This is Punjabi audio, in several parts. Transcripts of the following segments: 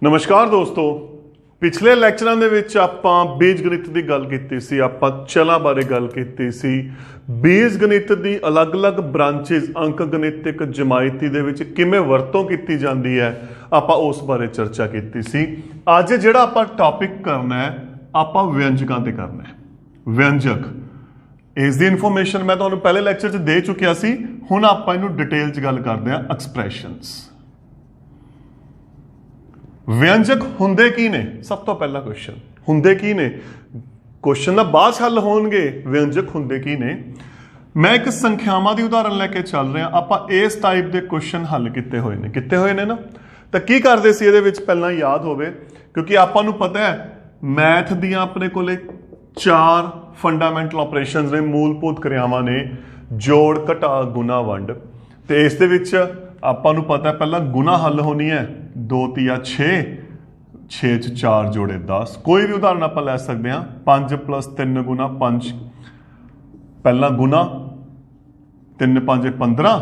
नमस्कार दोस्तों, पिछले ਲੈਕਚਰਾਂ ਦੇ ਵਿੱਚ ਆਪਾਂ ਬੀਜ ਗਣਿਤ ਦੀ ਗੱਲ ਕੀਤੀ ਸੀ। ਆਪਾਂ ਚਲਾਂ ਬਾਰੇ ਗੱਲ ਕੀਤੀ ਸੀ। ਬੀਜ ਗਣਿਤ ਦੀ ਅਲੱਗ-ਅਲੱਗ ਬ੍ਰਾਂਚੇਸ ਅੰਕ ਗਣਿਤਿਕ ਜਮਾਇਤੀ ਦੇ ਵਿੱਚ ਕਿਵੇਂ ਵਰਤੋਂ ਕੀਤੀ ਜਾਂਦੀ ਹੈ, ਆਪਾਂ ਉਸ ਬਾਰੇ ਚਰਚਾ ਕੀਤੀ ਸੀ। ਅੱਜ ਜਿਹੜਾ ਆਪਾਂ ਟੌਪਿਕ ਕਰਨਾ ਹੈ, ਆਪਾਂ ਵਿਅੰਜਕਾਂ ਤੇ ਕਰਨਾ ਹੈ। ਵਿਅੰਜਕ ਇਸ ਦੀ ਇਨਫੋਰਮੇਸ਼ਨ ਮੈਂ ਤੁਹਾਨੂੰ ਪਹਿਲੇ ਲੈਕਚਰ 'ਚ ਦੇ ਚੁੱਕਿਆ ਸੀ। ਹੁਣ ਆਪਾਂ ਇਹਨੂੰ ਡਿਟੇਲ 'ਚ ਗੱਲ ਕਰਦੇ ਹਾਂ। ਐਕਸਪ੍ਰੈਸ਼ਨਸ, ਵਿਅੰਜਕ ਹੁੰਦੇ ਕੀ ਨੇ? ਸਭ ਤੋਂ ਪਹਿਲਾ ਕੁਐਸਚਨ, ਹੁੰਦੇ ਕੀ ਨੇ? ਕੁਐਸਚਨ ਦਾ ਬਾਅਦ ਹੱਲ ਹੋਣਗੇ। ਵਿਅੰਜਕ ਹੁੰਦੇ ਕੀ ਨੇ? ਮੈਂ ਇੱਕ ਸੰਖਿਆਵਾਂ ਦੀ ਉਦਾਹਰਨ ਲੈ ਕੇ ਚੱਲ ਰਿਹਾ। ਆਪਾਂ ਇਸ ਟਾਈਪ ਦੇ ਕੁਐਸਚਨ ਹੱਲ ਕੀਤੇ ਹੋਏ ਨੇ ਨਾ। ਤਾਂ ਕੀ ਕਰਦੇ ਸੀ ਇਹਦੇ ਵਿੱਚ, ਪਹਿਲਾਂ ਯਾਦ ਹੋਵੇ, ਕਿਉਂਕਿ ਆਪਾਂ ਨੂੰ ਪਤਾ ਹੈ ਮੈਥ ਦੀਆਂ ਆਪਣੇ ਕੋਲੇ 4 ਫੰਡਾਮੈਂਟਲ ਆਪਰੇਸ਼ਨਸ ਨੇ, ਮੂਲਭੂਤ ਕਿਰਿਆਵਾਂ ਨੇ, ਜੋੜ, ਘਟਾ, ਗੁਣਾ, ਵੰਡ। ਤੇ ਇਸ ਦੇ ਵਿੱਚ ਆਪਾਂ ਨੂੰ ਪਤਾ ਪਹਿਲਾਂ ਗੁਣਾ ਹੱਲ ਹੋਣੀ ਹੈ। 2 ਤੀਆ 6, 6 ਚ 4 ਜੋੜੇ 10। ਕੋਈ ਵੀ ਉਦਾਹਰਨ ਆਪਾਂ ਲੈ ਸਕਦੇ ਹਾਂ। 5 + 3 ਗੁਣਾ 5, ਪਹਿਲਾਂ ਗੁਣਾ, 3 5 15,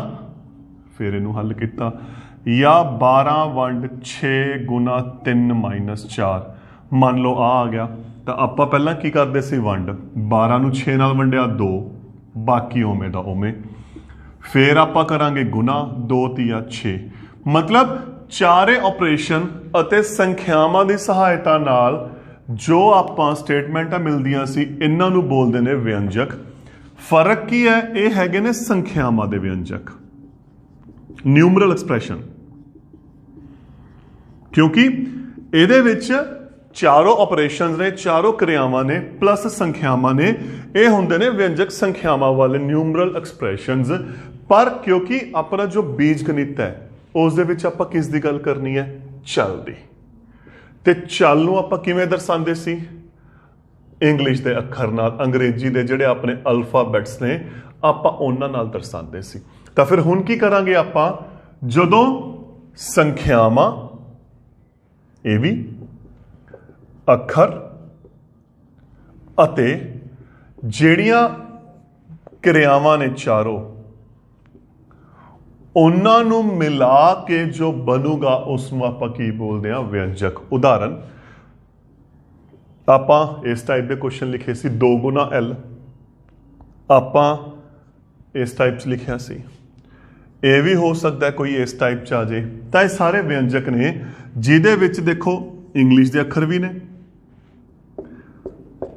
ਫਿਰ ਇਹਨੂੰ ਹੱਲ ਕੀਤਾ। ਜਾਂ 12 ਵੰਡ 6 ਗੁਣਾ 3 - 4, ਮੰਨ ਲਓ ਆ ਗਿਆ। ਤਾਂ ਆਪਾਂ ਪਹਿਲਾਂ ਕੀ ਕਰਦੇ ਸੀ? ਵੰਡ। 12 ਨੂੰ 6 ਨਾਲ ਵੰਡਿਆ 2, ਬਾਕੀ ਉਵੇਂ ਦਾ ਉਵੇਂ। ਫਿਰ ਆਪਾਂ ਕਰਾਂਗੇ ਗੁਣਾ, 2 ਤੀਆ 6। ਮਤਲਬ ਚਾਰੇ ਆਪਰੇਸ਼ਨ ਅਤੇ ਸੰਖਿਆਵਾਂ ਦੀ ਸਹਾਇਤਾ ਨਾਲ ਜੋ ਆਪਾਂ ਸਟੇਟਮੈਂਟਾਂ ਮਿਲਦੀਆਂ ਸੀ, ਇਹਨਾਂ ਨੂੰ ਬੋਲਦੇ ਨੇ ਵਿਅੰਜਕ। ਫਰਕ ਕੀ ਹੈ? ਇਹ ਹੈਗੇ ਨੇ ਸੰਖਿਆਵਾਂ ਦੇ ਵਿਅੰਜਕ, ਨਿਊਮਰਲ ਐਕਸਪ੍ਰੈਸ਼ਨ। ਕਿਉਂਕਿ ਇਹਦੇ ਵਿੱਚ ਚਾਰੋਂ ਆਪਰੇਸ਼ਨਸ ਨੇ, ਚਾਰੋਂ ਕਿਰਿਆਵਾਂ ਨੇ, ਪਲੱਸ ਸੰਖਿਆਵਾਂ ਨੇ। ਇਹ ਹੁੰਦੇ ਨੇ ਵਿਅੰਜਕ ਸੰਖਿਆਵਾਂ ਵਾਲੇ ਨਿਊਮਰਲ ਐਕਸਪ੍ਰੈਸ਼ਨਸ। ਪਰ ਕਿਉਂਕਿ ਆਪਣਾ ਜੋ ਬੀਜ ਗਣਿਤ ਹੈ ਉਸ ਦੇ ਵਿੱਚ ਆਪਾਂ ਕਿਸ ਦੀ ਗੱਲ ਕਰਨੀ ਹੈ? ਚੱਲ ਦੀ। ਤੇ ਚੱਲ ਨੂੰ ਆਪਾਂ ਕਿਵੇਂ ਦਰਸਾਉਂਦੇ ਸੀ? ਇੰਗਲਿਸ਼ ਦੇ ਅੱਖਰ ਨਾਲ, ਅੰਗਰੇਜ਼ੀ ਦੇ ਜਿਹੜੇ ਆਪਣੇ ਅਲਫਾਬੈਟਸ ਨੇ, ਆਪਾਂ ਉਹਨਾਂ ਨਾਲ ਦਰਸਾਉਂਦੇ ਸੀ। ਤਾਂ ਫਿਰ ਹੁਣ ਕੀ ਕਰਾਂਗੇ ਆਪਾਂ? ਜਦੋਂ ਸੰਖਿਆਵਾਂ, ਇਹ ਵੀ ਅੱਖਰ, ਅਤੇ ਜਿਹੜੀਆਂ ਕਿਰਿਆਵਾਂ ਨੇ ਚਾਰੋਂ, ਉਹਨਾਂ ਨੂੰ ਮਿਲਾ ਕੇ ਜੋ ਬਣੂਗਾ ਉਸ ਨੂੰ ਆਪਾਂ ਕੀ ਬੋਲਦੇ ਹਾਂ? ਵਿਅੰਜਕ। ਉਦਾਹਰਨ, ਆਪਾਂ ਇਸ ਟਾਈਪ ਦੇ ਕੁਐਸਚਨ ਲਿਖੇ ਸੀ। 2 ਗੁਣਾ L ਆਪਾਂ ਇਸ ਟਾਈਪ 'ਚ ਲਿਖਿਆ ਸੀ। ਇਹ ਵੀ ਹੋ ਸਕਦਾ ਕੋਈ ਇਸ ਟਾਈਪ 'ਚ ਆ ਜੇ। ਤਾਂ ਇਹ ਸਾਰੇ ਵਿਅੰਜਕ ਨੇ ਜਿਹਦੇ ਵਿੱਚ ਦੇਖੋ ਇੰਗਲਿਸ਼ ਦੇ ਅੱਖਰ ਵੀ ਨੇ,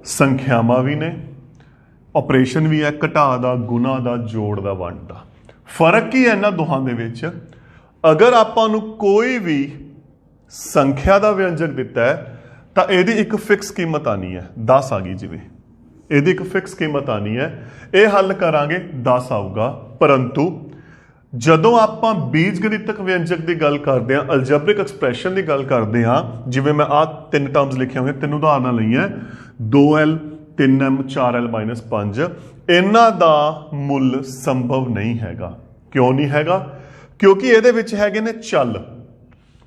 ਸੰਖਿਆਵਾਂ ਵੀ ਨੇ, ਆਪਰੇਸ਼ਨ ਵੀ ਹੈ, ਘਟਾ ਦਾ, ਗੁਣਾ ਦਾ, ਜੋੜ ਦਾ, ਵੰਡ ਦਾ। ਫਰਕ ਕੀ ਹੈ ਇਹਨਾਂ ਦੋਹਾਂ ਦੇ ਵਿੱਚ? ਅਗਰ ਆਪਾਂ ਨੂੰ ਕੋਈ ਵੀ ਸੰਖਿਆ ਦਾ ਵਿਅੰਜਕ ਦਿੱਤਾ ਹੈ ਤਾਂ ਇਹਦੀ ਇੱਕ ਫਿਕਸ ਕੀਮਤ ਆਣੀ ਹੈ। 10 ਆ ਗਈ ਜਿਵੇਂ, ਇਹਦੀ ਇੱਕ ਫਿਕਸ ਕੀਮਤ ਆਣੀ ਹੈ। ਇਹ ਹੱਲ ਕਰਾਂਗੇ 10 ਆਊਗਾ। ਪਰੰਤੂ ਜਦੋਂ ਆਪਾਂ ਬੀਜ ਗਣਿਤਕ ਵਿਅੰਜਕ ਦੀ ਗੱਲ ਕਰਦੇ ਹਾਂ, ਅਲਜਬਰਿਕ ਐਕਸਪ੍ਰੈਸ਼ਨ ਦੀ ਗੱਲ ਕਰਦੇ ਹਾਂ, ਜਿਵੇਂ ਮੈਂ ਆਹ 3 ਟਰਮਸ ਲਿਖੀਆਂ ਹੋਈਆਂ, 3 ਉਦਾਹਰਨਾਂ ਲਈਆਂ, 2L 3M 4L - 5। ਇਹਨਾਂ ਦਾ ਮੁੱਲ ਸੰਭਵ ਨਹੀਂ ਹੈਗਾ। ਕਿਉਂ ਨਹੀਂ ਹੈਗਾ? ਕਿਉਂਕਿ ਇਹਦੇ ਵਿੱਚ ਹੈਗੇ ਨੇ ਚੱਲ।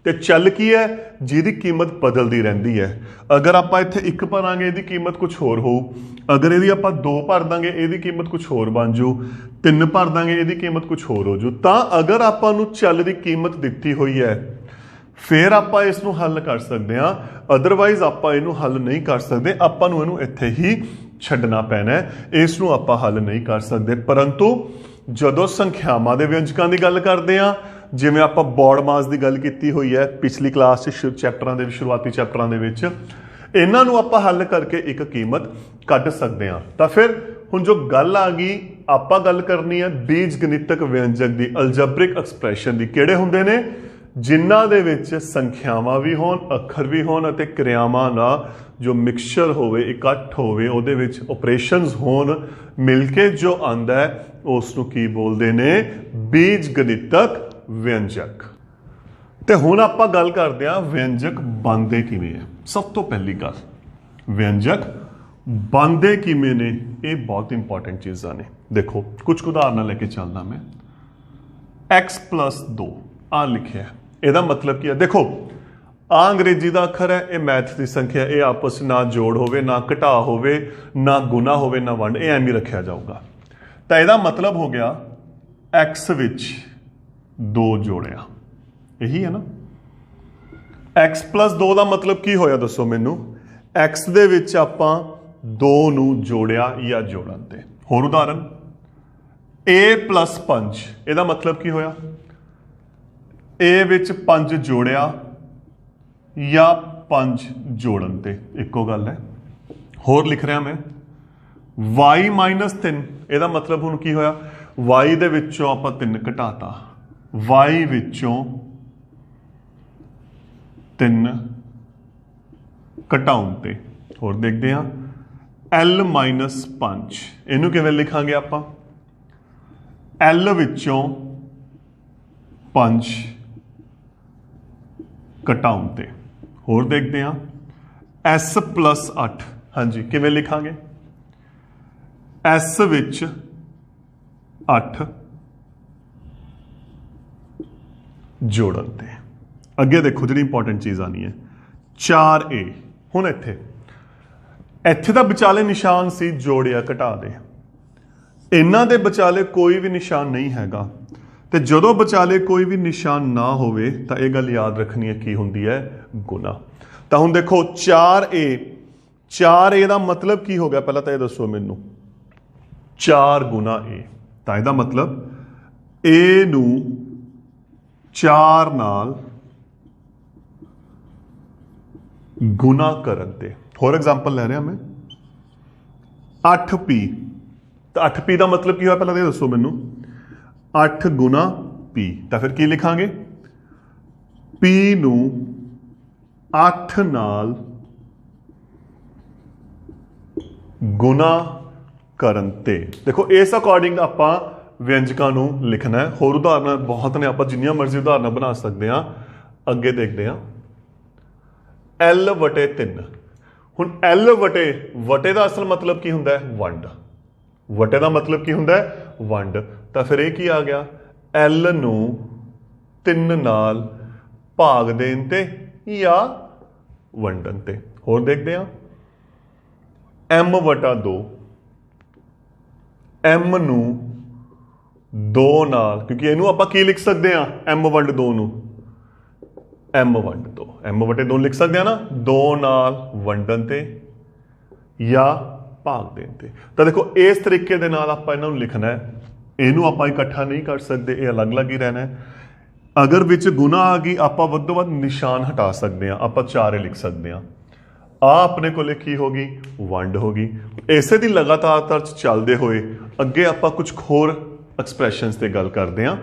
ਤੇ ਚੱਲ ਕੀ ਹੈ? ਜਿਹਦੀ ਕੀਮਤ ਬਦਲਦੀ ਰਹਿੰਦੀ ਹੈ। ਅਗਰ ਆਪਾਂ ਇੱਥੇ 1 ਭਰਾਂਗੇ ਇਹਦੀ ਕੀਮਤ ਕੁਝ ਹੋਰ ਹੋਊ। ਅਗਰ ਇਹਦੀ ਆਪਾਂ 2 ਭਰ ਦਾਂਗੇ ਇਹਦੀ ਕੀਮਤ ਕੁਝ ਹੋਰ ਬਣ ਜੂ। 3 ਭਰ ਦਾਂਗੇ ਇਹਦੀ ਕੀਮਤ ਕੁਝ ਹੋਰ ਹੋ ਜੂ। ਤਾਂ ਅਗਰ ਆਪਾਂ ਨੂੰ ਚੱਲ ਦੀ ਕੀਮਤ ਦਿੱਤੀ ਹੋਈ ਹੈ ਫਿਰ ਆਪਾਂ ਇਸ ਨੂੰ ਹੱਲ ਕਰ ਸਕਦੇ ਹਾਂ। ਅਦਰਵਾਈਜ਼ ਆਪਾਂ ਇਹਨੂੰ ਹੱਲ ਨਹੀਂ ਕਰ ਸਕਦੇ। ਆਪਾਂ ਨੂੰ ਇਹਨੂੰ ਇੱਥੇ ਹੀ ਛੱਡਣਾ ਪੈਣਾ ਹੈ। ਇਸ ਨੂੰ ਆਪਾਂ ਹੱਲ ਨਹੀਂ ਕਰ ਸਕਦੇ। ਪਰੰਤੂ ਜਦੋਂ ਸੰਖਿਆਵਾਂ ਦੇ ਵਿਅੰਜਕਾਂ ਦੀ ਗੱਲ ਕਰਦੇ ਹਾਂ, ਜਿਵੇਂ ਆਪਾਂ ਬੌਡ ਮਾਸ ਦੀ ਗੱਲ ਕੀਤੀ ਹੋਈ ਹੈ ਪਿਛਲੀ ਕਲਾਸ 'ਚ, ਚੈਪਟਰਾਂ ਦੇ ਸ਼ੁਰੂਆਤੀ ਚੈਪਟਰਾਂ ਦੇ ਵਿੱਚ, ਇਹਨਾਂ ਨੂੰ ਆਪਾਂ ਹੱਲ ਕਰਕੇ ਇੱਕ ਕੀਮਤ ਕੱਢ ਸਕਦੇ ਹਾਂ। ਤਾਂ ਫਿਰ ਹੁਣ ਜੋ ਗੱਲ ਆ ਗਈ, ਆਪਾਂ ਗੱਲ ਕਰਨੀ ਹੈ ਬੀਜ ਗਣਿਤਕ ਵਿਅੰਜਕ ਦੀ, ਅਲਜਬਰਿਕ ਐਕਸਪ੍ਰੈਸ਼ਨ ਦੀ। ਕਿਹੜੇ ਹੁੰਦੇ ਨੇ? ਜਿਨ੍ਹਾਂ ਦੇ ਵਿੱਚ ਸੰਖਿਆਵਾਂ ਵੀ ਹੋਣ, ਅੱਖਰ ਵੀ ਹੋਣ, ਅਤੇ ਕਿਰਿਆਵਾਂ ਦਾ ਜੋ ਮਿਕਸਚਰ ਹੋਵੇ, ਇਕੱਠ ਹੋਵੇ, ਉਹਦੇ ਵਿੱਚ ਆਪਰੇਸ਼ਨਸ ਹੋਣ, ਮਿਲ ਕੇ ਜੋ ਆਉਂਦਾ ਹੈ ਉਸ ਨੂੰ ਕੀ ਬੋਲਦੇ ਨੇ? ਬੀਜ ਗਣਿਤਕ ਵਿਅੰਜਕ। ਤੇ ਹੁਣ ਆਪਾਂ ਗੱਲ ਕਰਦੇ ਹਾਂ ਵਿਅੰਜਕ ਬਣਦੇ ਕਿਵੇਂ ਹੈ। ਸਭ ਤੋਂ ਪਹਿਲੀ ਗੱਲ, ਵਿਅੰਜਕ ਬਣਦੇ ਕਿਵੇਂ ਨੇ? ਇਹ ਬਹੁਤ ਇੰਪੋਰਟੈਂਟ ਚੀਜ਼ਾਂ ਨੇ। ਦੇਖੋ ਕੁਝ ਉਦਾਹਰਨਾਂ ਲੈ ਕੇ ਚੱਲਦਾ ਮੈਂ। x + 2 ਆ ਲਿਖਿਆ, ਇਹਦਾ ਮਤਲਬ ਕੀ ਹੈ? ਦੇਖੋ ਆ ਅੰਗਰੇਜ਼ੀ ਦਾ ਅੱਖਰ ਹੈ, ਇਹ ਮੈਥ ਦੀ ਸੰਖਿਆ। ਇਹ ਆਪਸ ਨਾ ਜੋੜ ਹੋਵੇ, ਨਾ ਘਟਾ ਹੋਵੇ, ਨਾ ਗੁਣਾ ਹੋਵੇ, ਨਾ ਵੰਡ, ਇਹ ਐਵੇਂ ਰੱਖਿਆ ਜਾਊਗਾ। ਤਾਂ ਇਹਦਾ ਮਤਲਬ ਹੋ ਗਿਆ x ਵਿੱਚ 2 ਜੋੜਿਆ, ਇਹੀ ਹੈ ਨਾ। x + 2 ਦਾ ਮਤਲਬ ਕੀ ਹੋਇਆ ਦੱਸੋ ਮੈਨੂੰ। x ਦੇ ਵਿੱਚ ਆਪਾਂ 2 ਨੂੰ ਜੋੜਿਆ ਜਾਂ ਜੋੜਨ ਤੇ। ਹੋਰ ਉਦਾਹਰਨ a + 5, ਇਹਦਾ ਮਤਲਬ ਕੀ ਹੋਇਆ। a ਵਿੱਚ 5 ਜੋੜਿਆ ਜਾਂ 5 ਜੋੜਨ ਤੇ, ਇੱਕੋ ਗੱਲ ਹੈ। ਹੋਰ ਲਿਖ ਰਿਹਾ ਮੈਂ y - 3, ਇਹਦਾ ਮਤਲਬ ਹੁਣ ਕੀ ਹੋਇਆ। y ਦੇ ਵਿੱਚੋਂ ਆਪਾਂ 3 ਘਟਾਤਾ, y ਵਿੱਚੋਂ 3 ਘਟਾਉਣ ਤੇ। ਹੋਰ ਦੇਖਦੇ ਹਾਂ l - 5, ਇਹਨੂੰ ਕਿਵੇਂ ਲਿਖਾਂਗੇ ਆਪਾਂ। l ਵਿੱਚੋਂ 5 ਘਟਾਉਣ ਤੇ। ਹੋਰ ਦੇਖਦੇ ਹਾਂ s + 8, ਹਾਂਜੀ ਕਿਵੇਂ ਲਿਖਾਂਗੇ। s ਵਿੱਚ 8 ਜੋੜਨ ਤੇ। ਅੱਗੇ ਦੇਖੋ ਜਿਹੜੀ ਇੰਪੋਰਟੈਂਟ ਚੀਜ਼ ਆਣੀ ਹੈ 4a। ਹੁਣ ਇੱਥੇ ਦਾ ਵਿਚਾਲੇ ਨਿਸ਼ਾਨ ਸੀ ਜੋੜਿਆ ਘਟਾ ਦੇ, ਇਹਨਾਂ ਦੇ ਵਿਚਾਲੇ ਕੋਈ ਵੀ ਨਿਸ਼ਾਨ ਨਹੀਂ ਹੈਗਾ। ਤੇ ਜਦੋਂ ਵਿਚਾਲੇ ਕੋਈ ਵੀ ਨਿਸ਼ਾਨ ਨਾ ਹੋਵੇ ਤਾਂ ਇਹ ਗੱਲ ਯਾਦ ਰੱਖਣੀ ਹੈ ਕੀ ਹੁੰਦੀ ਹੈ, ਗੁਣਾ। ਤਾਂ ਹੁਣ ਦੇਖੋ 4a ਦਾ ਮਤਲਬ ਕੀ ਹੋ ਗਿਆ, ਪਹਿਲਾਂ ਤਾਂ ਇਹ ਦੱਸੋ ਮੈਨੂੰ। 4 ਗੁਣਾ a, ਤਾਂ ਇਹਦਾ ਮਤਲਬ a ਨੂੰ 4 ਨਾਲ ਗੁਣਾ ਕਰਨ ਤੇ। ਹੋਰ ਐਗਜ਼ਾਮਪਲ ਲੈ ਰਿਹਾ ਮੈਂ 8p, ਤਾਂ 8p ਦਾ ਮਤਲਬ ਕੀ ਹੋਇਆ ਪਹਿਲਾਂ ਇਹ ਦੱਸੋ ਮੈਨੂੰ। 8 ਗੁਣਾ p, ਤਾਂ ਫਿਰ ਕੀ ਲਿਖਾਂਗੇ। p ਨੂੰ 8 ਨਾਲ ਗੁਣਾ ਕਰਨ ਤੇ। ਦੇਖੋ ਇਸ ਅਕੋਰਡਿੰਗ ਆਪਾਂ ਵਿਅੰਜਕਾਂ ਨੂੰ ਲਿਖਣਾ ਹੈ। ਹੋਰ ਉਦਾਹਰਨਾਂ ਬਹੁਤ ਨੇ, ਆਪਾਂ ਜਿੰਨੀਆਂ ਮਰਜ਼ੀ ਉਦਾਹਰਨਾਂ ਬਣਾ ਸਕਦੇ ਹਾਂ। ਅੱਗੇ ਦੇਖਦੇ ਹਾਂ l/3। ਹੁਣ l/ਵਟੇ ਦਾ ਅਸਲ ਮਤਲਬ ਕੀ ਹੁੰਦਾ ਹੈ, ਵੰਡ। ਵਟੇ ਦਾ ਮਤਲਬ ਕੀ ਹੁੰਦਾ ਹੈ, ਵੰਡ। ਤਾਂ ਫਿਰ ਇਹ ਕੀ ਆ ਗਿਆ, l ਨੂੰ 3 ਨਾਲ ਭਾਗ ਦੇਣ ਤੇ ਜਾਂ ਵੰਡਣ ਤੇ। ਹੋਰ ਦੇਖਦੇ ਹਾਂ m/2, m ਨੂੰ 2 ਨਾਲ, ਕਿਉਂਕਿ ਇਹਨੂੰ ਆਪਾਂ ਕੀ ਲਿਖ ਸਕਦੇ ਹਾਂ, m/2 ਨੂੰ m/2, m/2 ਲਿਖ ਸਕਦੇ ਹਾਂ ਨਾ, 2 ਨਾਲ ਵੰਡਣ ਤੇ ਜਾਂ ਭਾਗ ਦੇਣ ਤੇ। ਤਾਂ ਦੇਖੋ ਇਸ ਤਰੀਕੇ ਦੇ ਨਾਲ ਆਪਾਂ ਇਹਨਾਂ ਨੂੰ ਲਿਖਣਾ ਹੈ। ਇਹਨੂੰ ਆਪਾਂ ਇਕੱਠਾ ਨਹੀਂ ਕਰ ਸਕਦੇ, ਇਹ ਅਲੱਗ-ਅਲੱਗ ਹੀ ਰਹਿਣਾ ਹੈ। ਅਗਰ ਵਿੱਚ ਗੁਣਾ ਆ ਗਈ ਆਪਾਂ ਵੱਧ ਤੋਂ ਵੱਧ ਨਿਸ਼ਾਨ ਹਟਾ ਸਕਦੇ ਹਾਂ, ਆਪਾਂ 4 ਲਿਖ ਸਕਦੇ ਹਾਂ। ਆ ਆਪਣੇ ਕੋਲੇ ਕੀ ਹੋ ਗਈ, ਵੰਡ ਹੋ ਗਈ। ਇਸੇ ਦੀ ਲਗਾਤਾਰ ਚੱਲਦੇ ਹੋਏ ਅੱਗੇ ਆਪਾਂ ਕੁਝ ਹੋਰ ਐਕਸਪ੍ਰੈਸ਼ਨਸ ਤੇ ਗੱਲ ਕਰਦੇ ਹਾਂ।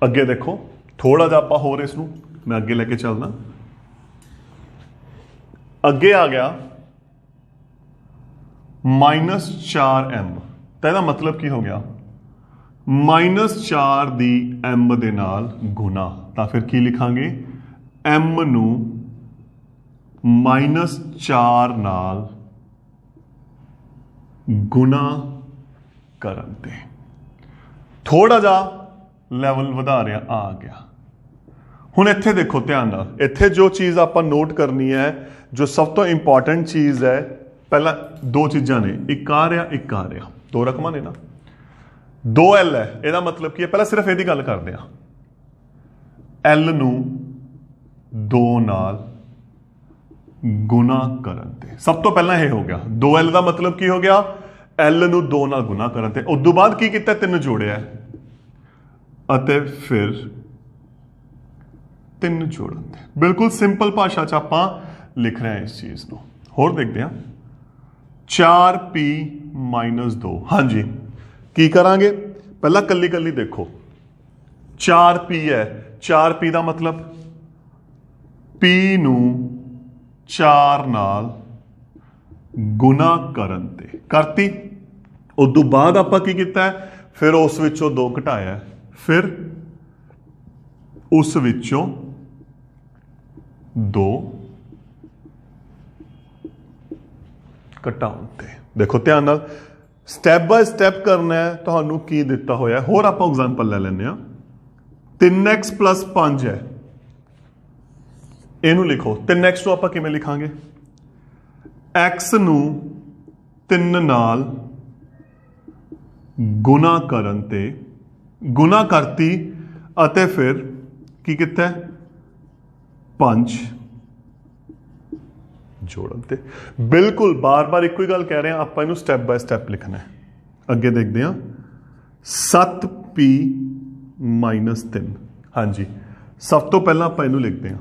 ਅੱਗੇ ਦੇਖੋ ਥੋੜਾ ਜਿਹਾ ਆਪਾਂ ਹੋਰ ਇਸ ਨੂੰ ਮੈਂ ਅੱਗੇ ਲੈ ਕੇ ਚੱਲਦਾ। ਅੱਗੇ ਆ ਗਿਆ -4m, ਤਾਂ ਇਹਦਾ ਮਤਲਬ ਕੀ ਹੋ ਗਿਆ, -4 ਦੀ m ਦੇ ਨਾਲ ਗੁਣਾ। ਤਾਂ ਫਿਰ ਕੀ ਲਿਖਾਂਗੇ, m ਨੂੰ -4 ਨਾਲ ਗੁਣਾ ਕਰਨ ਤੇ। ਥੋੜਾ ਜਿਹਾ ਲੈਵਲ ਵਧਾ ਰਿਹਾ, ਆ ਗਿਆ। ਹੁਣ ਇੱਥੇ ਦੇਖੋ ਧਿਆਨ ਨਾਲ, ਇੱਥੇ ਜੋ ਚੀਜ਼ ਆਪਾਂ ਨੋਟ ਕਰਨੀ ਹੈ, ਜੋ ਸਭ ਤੋਂ ਇੰਪੋਰਟੈਂਟ ਚੀਜ਼ ਹੈ, ਪਹਿਲਾਂ 2 ਚੀਜ਼ਾਂ ਨੇ, ਇੱਕ ਆ ਰਿਹਾ, ਇੱਕ ਆ ਰਿਹਾ, 2 ਰਕਮਾਂ ਨੇ ਨਾ। 2l ਹੈ, ਇਹਦਾ ਮਤਲਬ ਕੀ ਹੈ, ਪਹਿਲਾਂ ਸਿਰਫ ਇਹਦੀ ਗੱਲ ਕਰਦੇ ਹਾਂ। l ਨੂੰ 2 ਨਾਲ ਗੁਣਾ ਕਰਨ ਤੇ। ਸਭ ਤੋਂ ਪਹਿਲਾਂ ਇਹ ਹੋ ਗਿਆ 2l ਦਾ ਮਤਲਬ ਕੀ ਹੋ ਗਿਆ, l ਨੂੰ 2 ਨਾਲ ਗੁਣਾ ਕਰਨ ਤੇ। ਉਸ ਤੋਂ ਬਾਅਦ ਕੀ ਕੀਤਾ, 3 ਜੋੜਿਆ ਅਤੇ ਫਿਰ 3 ਜੋੜਨ ਤੇ। ਬਿਲਕੁਲ ਸਿੰਪਲ ਭਾਸ਼ਾ 'ਚ ਆਪਾਂ ਲਿਖ ਰਹੇ ਹਾਂ ਇਸ ਚੀਜ਼ ਨੂੰ। ਹੋਰ ਦੇਖਦੇ ਹਾਂ 4p - 2। ਹਾਂਜੀ ਕੀ ਕਰਾਂਗੇ, ਪਹਿਲਾਂ ਕੱਲੀ ਕੱਲੀ ਦੇਖੋ। 4p ਹੈ, 4p ਦਾ ਮਤਲਬ p ਨੂੰ 4 ਨਾਲ ਗੁਣਾ ਕਰਨ ਤੇ ਕਰਤੀ। ਉਸ ਤੋਂ ਬਾਅਦ ਆਪਾਂ ਕੀ ਕੀਤਾ, ਫਿਰ ਉਸ ਵਿੱਚੋਂ 2 ਘਟਾਇਆ, ਫਿਰ ਉਸ ਵਿੱਚੋਂ 2 ਘਟਾਉਣ ਤੇ। ਦੇਖੋ ਧਿਆਨ ਨਾਲ, ਸਟੈਪ ਬਾय ਸਟੈਪ ਕਰਨਾ ਹੈ। ਤੁਹਾਨੂੰ ਕੀ ਦਿੱਤਾ ਹੋਇਆ, ਹੋਰ ਆਪਾਂ ਐਗਜ਼ਾਮਪਲ ਲੈ ਲੈਂਦੇ ਹਾਂ। 3x + 5 ਹੈ, ਇਹਨੂੰ ਲਿਖੋ। 3x ਨੂੰ ਆਪਾਂ ਕਿਵੇਂ ਲਿਖਾਂਗੇ, x ਨੂੰ 3 ਨਾਲ ਗੁਣਾ ਕਰਨ ਤੇ, ਗੁਣਾ ਕਰਤੀ ਅਤੇ ਫਿਰ ਕੀ ਕੀਤਾ, 5 जोड़न ते बिल्कुल बार बार एक ही गल कह रहे हैं आप इनू स्टैप बाय स्टैप लिखना है। अगे देखते हैं 7p - 3। हाँ जी सब तो पहला आप इनू लिखते हैं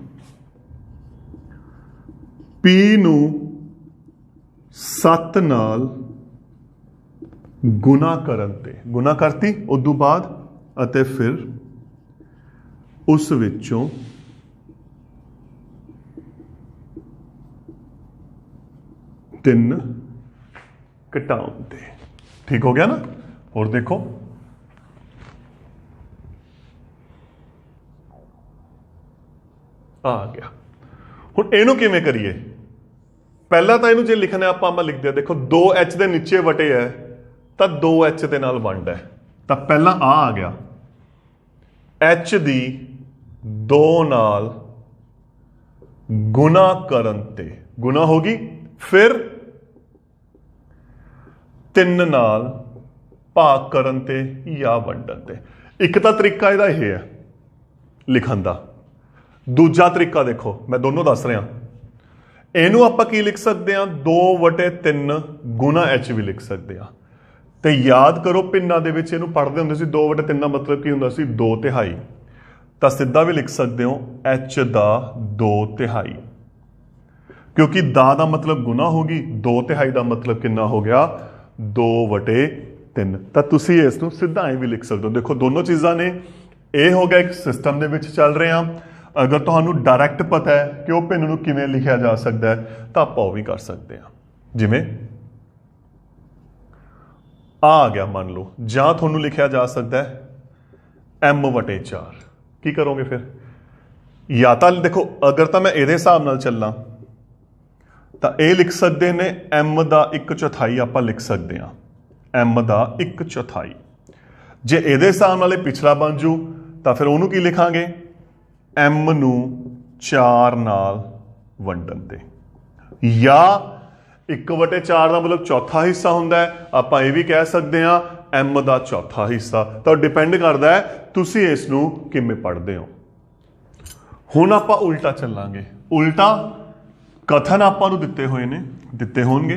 p नू 7 नाल गुना करन ते गुना करती उदू बाद अते फिर उस विचों 3 घटाउण ते। ठीक हो गया ना। और देखो आ गया। हुण इहनूं किवें करिए, पहला तो इहनूं जे लिखना आपां लिखदे देखो 2h दे नीचे वटे है तो 2h दे नाल वंड है, तो पहला आ गया h दी 2 नाल गुना करन ते गुना होगी, फिर 3 नाल भाग करन ते या वंडन ते। एक तो तरीका इहदा यह है लिखण दा, दूजा तरीका देखो मैं दोनों दस रहा। इनू आप की लिख सकते हैं 2/3 गुना h भी लिख सकते हैं। तो याद करो पिंडा दे विच इहनूं पढ़दे हुंदे सी 2/3 का मतलब की हुंदा सी 2/3। तो सीधा भी लिख सकते हो h दा 2/3, क्योंकि दा मतलब गुना होगी, 2/3 का मतलब कितना हो गया 2/3। तो तुसी इसनूं सीधा भी लिख सकते हो। देखो दोनों चीज़ां ने, ये हो गया एक सिस्टम दे विच चल रहे हैं। अगर तुहानू डायरैक्ट पता है कि वह पिन नूं किवें लिखिया जा सकता है तो आप भी कर सकते हैं। जिवें आ गया मान लो, जां तुहानू लिखिया जा सकता है m/4। की करोगे फिर, या तो देखो अगर तो मैं ये हिसाब नाल चलना तो यह लिख सकते हैं m का 1/4 आप लिख सकते हैं, m का 1/4। जे ये हिसाब नाल पिछला बन जू तो फिर उन्होंने की लिखांगे m नू 4 नाल वंडन ते, या 1/4 का मतलब चौथा हिस्सा होंदा है। आप ये भी कह सकते हैं m का चौथा हिस्सा। तो डिपेंड करता है तुसी इसनूं किवें पढ़ते हो। हुण आपां उल्टा चलांगे, उल्टा कथन आपां नूं दिते हुए ने दिते होणगे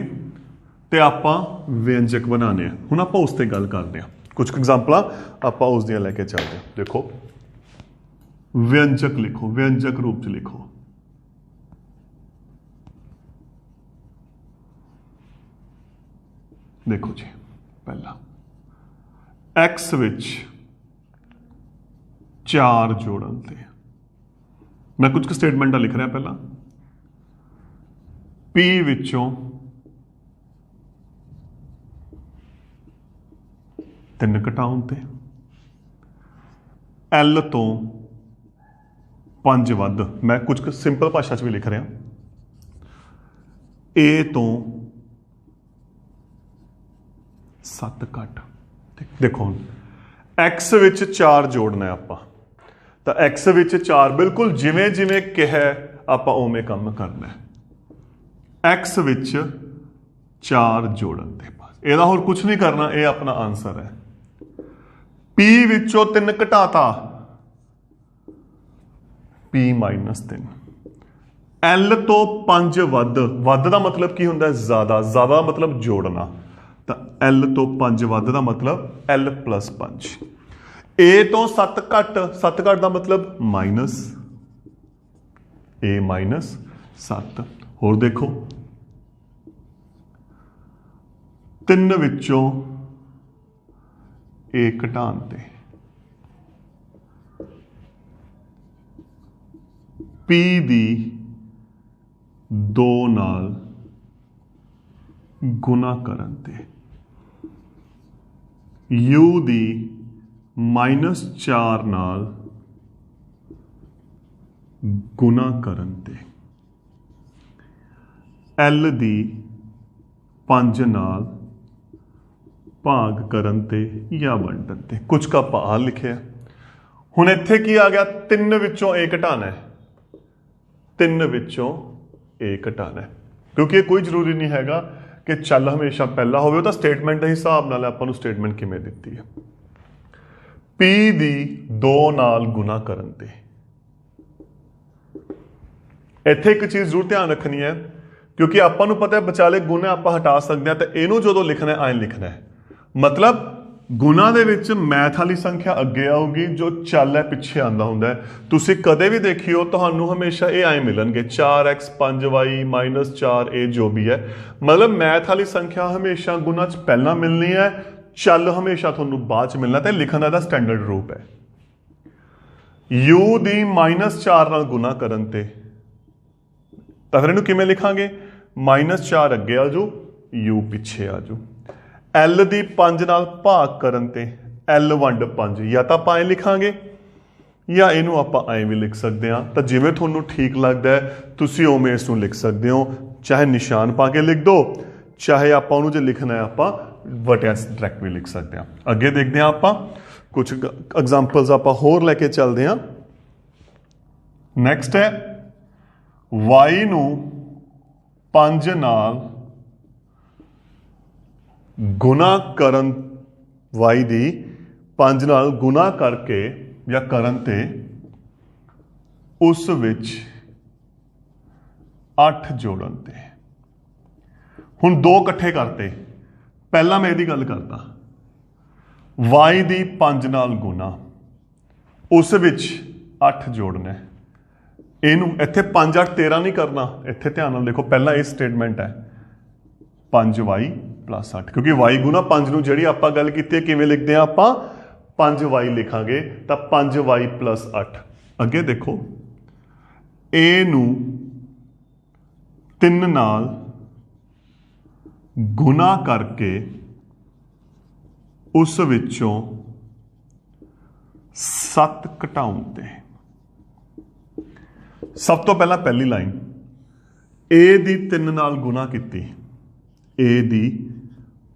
ते आपां व्यंजक बनाने हैं। हुण आपां उस ते गल करदे हां, कुछ एग्जाम्पलां आपां उस दियां लैके चलदे हां। देखो व्यंजक लिखो, व्यंजक रूप च लिखो। देखो जी पहला x विच 4 जोड़न ते, मैं कुछ स्टेटमेंट लिख रहा पहला। p विचों 3 घटाउण ते, l तो 5 वध, मैं कुछ सिंपल भाषा च भी लिख रहा। a तो 7 घट। देखो x विच 4 जोड़ना है आपां, तो x विच 4 बिल्कुल जिवें जिवें कहा आपां उवें काम करना है। x विच 4 जोड़न ते बस, ਇਹਦਾ ਹੋਰ कुछ नहीं करना, ये अपना आंसर है। p विचों 3 घटाता, p - 3। l तो 5 वध, वध का मतलब की हुंदा ज्यादा, ज्यादा मतलब जोड़ना। तो l तो 5 वध का मतलब l + 5। a तो 7 घट, 7 घट का मतलब माइनस a - 7। होर देखो 3 विचों a घटाण ते p दी 2 नाल गुना करन ते u दी -4 नाल गुना करन ते l दी 5 नाल भाग करन ते या वंडन ते। कुछ का पा लिखे हुण इत्थे की आ गया, 3 विचों a घटाना है, 3 विचों a घटाना है, क्योंकि ये कोई जरूरी नहीं हैगा कि चल हमेशा पहला हो। तो स्टेटमेंट के हिसाब नाल आपां नूं स्टेटमेंट किवें दित्ती है, p दी 2 नाल गुना करन ते ਇੱਥੇ ਇੱਕ ਚੀਜ਼ ਜ਼ਰੂਰ ਧਿਆਨ ਰੱਖਣੀ ਹੈ, ਕਿਉਂਕਿ ਆਪਾਂ ਨੂੰ ਪਤਾ ਹੈ ਵਿਚਾਲੇ ਗੁਣਾ ਆਪਾਂ ਹਟਾ ਸਕਦੇ ਹਾਂ, ਤਾਂ ਇਹਨੂੰ ਜਦੋਂ ਲਿਖਣਾ ਐਂ ਲਿਖਣਾ ਹੈ, ਮਤਲਬ ਗੁਣਾ ਦੇ ਵਿੱਚ ਮੈਥ ਵਾਲੀ ਸੰਖਿਆ ਅੱਗੇ ਆਊਗੀ, ਜੋ ਚੱਲ ਹੈ ਪਿੱਛੇ ਆਉਂਦਾ ਹੁੰਦਾ ਹੈ। ਤੁਸੀਂ ਕਦੇ ਵੀ ਦੇਖਿਓ ਤੁਹਾਨੂੰ ਹਮੇਸ਼ਾ ਇਹ ਐਂ ਮਿਲਣਗੇ 4x 5y -4a ਜੋ ਵੀ ਹੈ, ਮਤਲਬ ਮੈਥ ਵਾਲੀ ਸੰਖਿਆ ਹਮੇਸ਼ਾ ਗੁਣਾ 'ਚ ਪਹਿਲਾਂ ਮਿਲਣੀ ਹੈ, ਚੱਲ ਹਮੇਸ਼ਾ ਤੁਹਾਨੂੰ ਬਾਅਦ 'ਚ ਮਿਲਣਾ, ਤੇ ਲਿਖਣ ਦਾ ਇਹਦਾ ਸਟੈਂਡਰਡ ਰੂਪ ਹੈ। u ਦੀ -4 ਨਾਲ ਗੁਣਾ ਕਰਨ ਤੇ ਤਾਂ ਫਿਰ ਇਹਨੂੰ ਕਿਵੇਂ ਲਿਖਾਂਗੇ, -4 ਅੱਗੇ ਆ ਜਾਊ, u ਪਿੱਛੇ ਆ ਜਾਊ। l ਦੀ 5 ਨਾਲ ਭਾਗ ਕਰਨ ਤੇ l ਵੰਡ 5, ਜਾਂ ਤਾਂ ਆਪਾਂ ਐਂ ਲਿਖਾਂਗੇ ਜਾਂ ਇਹਨੂੰ ਆਪਾਂ ਐਂ ਵੀ ਲਿਖ ਸਕਦੇ ਹਾਂ। ਤਾਂ ਜਿਵੇਂ ਤੁਹਾਨੂੰ ਠੀਕ ਲੱਗਦਾ ਹੈ ਤੁਸੀਂ ਉਵੇਂ ਇਸ ਨੂੰ ਲਿਖ ਸਕਦੇ ਹੋ, ਚਾਹੇ ਨਿਸ਼ਾਨ ਪਾ ਕੇ ਲਿਖ ਦਿਓ, ਚਾਹੇ ਆਪਾਂ ਉਹਨੂੰ ਜੇ ਲਿਖਣਾ ਹੈ ਆਪਾਂ ਵਟਿਆਂ ਡਾਇਰੈਕਟ ਵੀ ਲਿਖ ਸਕਦੇ ਹਾਂ। ਅੱਗੇ ਦੇਖਦੇ ਹਾਂ ਆਪਾਂ ਕੁਝ ਐਗਜ਼ਾਮਪਲਸ ਆਪਾਂ ਹੋਰ ਲੈ ਕੇ ਚੱਲਦੇ ਹਾਂ। ਨੈਕਸਟ ਹੈ y ਨੂੰ 5 ਨਾਲ ਗੁਣਾ ਕਰਨ, y ਦੀ 5 ਨਾਲ ਗੁਣਾ ਕਰਕੇ ਜਾਂ ਕਰਨ ਤੇ ਉਸ ਵਿੱਚ 8 ਜੋੜਨ ਤੇ। ਹੁਣ ਦੋ ਇਕੱਠੇ ਕਰਤੇ, ਪਹਿਲਾਂ ਮੈਂ ਇਹਦੀ ਗੱਲ ਕਰਦਾ, y ਦੀ 5 ਨਾਲ ਗੁਣਾ, ਉਸ ਵਿੱਚ 8 ਜੋੜਨਾ ਹੈ। ਇਹਨੂੰ ਇੱਥੇ 5 8 13 ਨਹੀਂ ਕਰਨਾ, ਇੱਥੇ ਧਿਆਨ ਨਾਲ ਦੇਖੋ, ਪਹਿਲਾਂ ਇਹ ਸਟੇਟਮੈਂਟ ਹੈ 5y + 8, ਕਿਉਂਕਿ y ਗੁਣਾ 5 ਨੂੰ ਜਿਹੜੀ ਆਪਾਂ ਗੱਲ ਕੀਤੀ ਹੈ ਕਿਵੇਂ ਲਿਖਦੇ ਹਾਂ ਆਪਾਂ, 5y ਲਿਖਾਂਗੇ, ਤਾਂ 5y + 8। ਅੱਗੇ ਦੇਖੋ, a ਨੂੰ 3 ਨਾਲ ਗੁਣਾ ਕਰਕੇ ਉਸ ਵਿੱਚੋਂ 7 ਘਟਾਉਣ ਤੇ। ਸਭ ਤੋਂ ਪਹਿਲਾਂ ਪਹਿਲੀ ਲਾਈਨ, a ਦੀ 3 ਨਾਲ ਗੁਣਾ ਕੀਤੀ, a ਦੀ